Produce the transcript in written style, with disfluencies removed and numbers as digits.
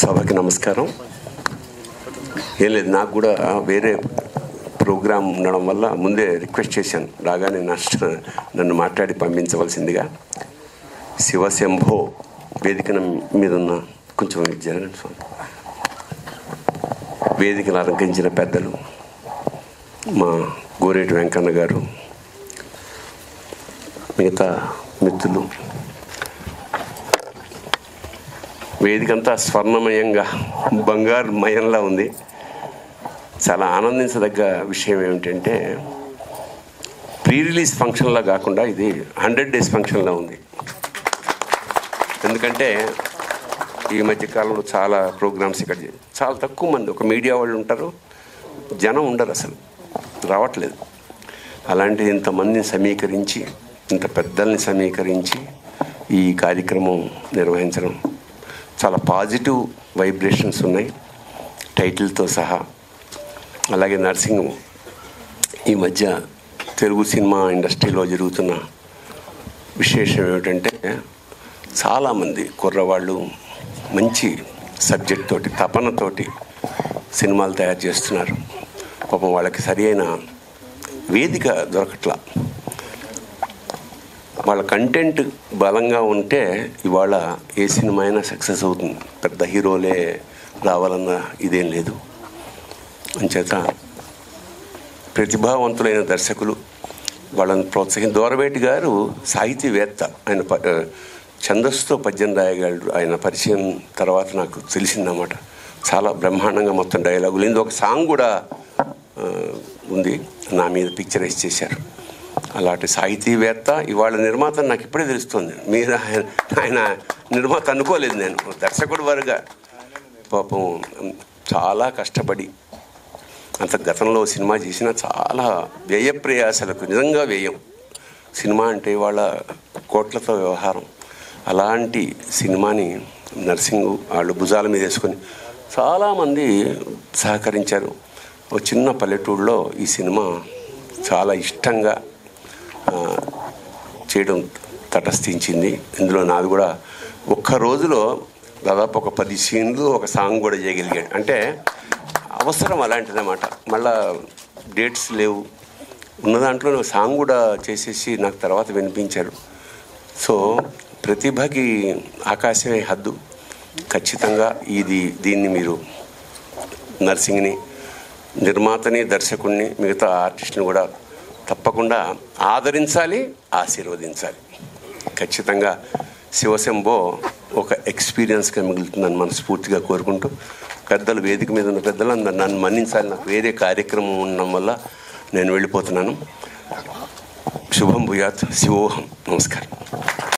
సభకి నమస్కారం. ఏం లేదు, నాకు కూడా వేరే ప్రోగ్రాం ఉండడం వల్ల ముందే రిక్వెస్ట్ చేశాను, రాగానే నన్ను మాట్లాడి పంపించవలసిందిగా. శివశంభో వేదిక మీద ఉన్న కొంచెం జరగండి స్వామి. వేదికను అలంకరించిన పెద్దలు, మా గోరేటి వెంకన్న గారు, మిగతా మిత్రులు, వేదికంతా స్వర్ణమయంగా బంగారు మయంలా ఉంది. చాలా ఆనందించదగ్గ విషయం ఏమిటంటే, ప్రీ రిలీజ్ ఫంక్షన్లా కాకుండా ఇది 100 days ఫంక్షన్లా ఉంది. ఎందుకంటే ఈ మధ్యకాలంలో చాలా ప్రోగ్రామ్స్ ఇక్కడ చాలా తక్కువ మంది, ఒక మీడియా వాళ్ళు ఉంటారు, జనం ఉండరు, అసలు రావట్లేదు. అలాంటి ఇంతమందిని సమీకరించి, ఇంత పెద్దల్ని సమీకరించి ఈ కార్యక్రమం నిర్వహించడం చాలా పాజిటివ్ వైబ్రేషన్స్ ఉన్నాయి, టైటిల్తో సహా. అలాగే నర్సింగ్ ఈ మధ్య తెలుగు సినిమా ఇండస్ట్రీలో జరుగుతున్న విశేషం ఏమిటంటే, చాలామంది కుర్రవాళ్ళు మంచి సబ్జెక్ట్ తోటి, తపనతోటి సినిమాలు తయారు చేస్తున్నారు. పాపం వాళ్ళకి సరి అయిన వేదిక దొరకట్లా. వాళ్ళ కంటెంట్ బలంగా ఉంటే ఇవాళ ఏ సినిమా అయినా సక్సెస్ అవుతుంది. పెద్ద హీరోలే రావాలన్న ఇదేం లేదు. అంచేత ప్రతిభావంతులైన దర్శకులు వాళ్ళని దూరవేటి గారు సాహితీవేత్త. ఆయన ఛందస్సుతో పద్యం రాయగలడు. ఆయన పరిచయం తర్వాత నాకు తెలిసిందన్నమాట. చాలా బ్రహ్మాండంగా మొత్తం డైలాగులు. ఇందులో ఒక సాంగ్ కూడా ఉంది, నా మీద పిక్చరైజ్ చేశారు. అలాంటి సాహితీవేత్త ఇవాళ నిర్మాత నాకు ఇప్పుడే తెలుస్తుంది. మీరు ఆయన నిర్మాత అనుకోలేదు నేను. దర్శకుడు వారుగా పాపం చాలా కష్టపడి, అంత గతంలో సినిమా చేసిన చాలా వ్యయ ప్రయాసలకు నిజంగా వ్యయం. సినిమా అంటే ఇవాళ కోట్లతో వ్యవహారం. అలాంటి సినిమాని నర్సింగ్ వాళ్ళు భుజాల మీద వేసుకొని చాలామంది సహకరించారు. ఒక చిన్న పల్లెటూరులో ఈ సినిమా చాలా ఇష్టంగా చేయడం తటస్థించింది. ఇందులో నాది కూడా ఒక్క రోజులో దాదాపు ఒక 10 సీన్లు, ఒక సాంగ్ కూడా చేయగలిగాడు. అంటే అవసరం అలాంటిదన్నమాట. మళ్ళా డేట్స్ లేవు, ఉన్న దాంట్లో సాంగ్ కూడా చేసేసి నాకు తర్వాత వినిపించారు. సో ప్రతిభకి ఆకాశమే హద్దు. ఖచ్చితంగా దీన్ని మీరు నర్సింగ్ని, నిర్మాతని, దర్శకుడిని, మిగతా ఆర్టిస్ట్ని కూడా తప్పకుండా ఆదరించాలి, ఆశీర్వదించాలి. ఖచ్చితంగా శివశంభో ఒక ఎక్స్పీరియన్స్గా మిగులుతుందని మనస్ఫూర్తిగా కోరుకుంటూ, పెద్దలు, వేదిక మీద ఉన్న పెద్దలందరూ నన్ను మన్నించాలి. నాకు వేరే కార్యక్రమం ఉండడం వల్ల నేను వెళ్ళిపోతున్నాను. శుభం భూయాత్. శివోహం. నమస్కారం.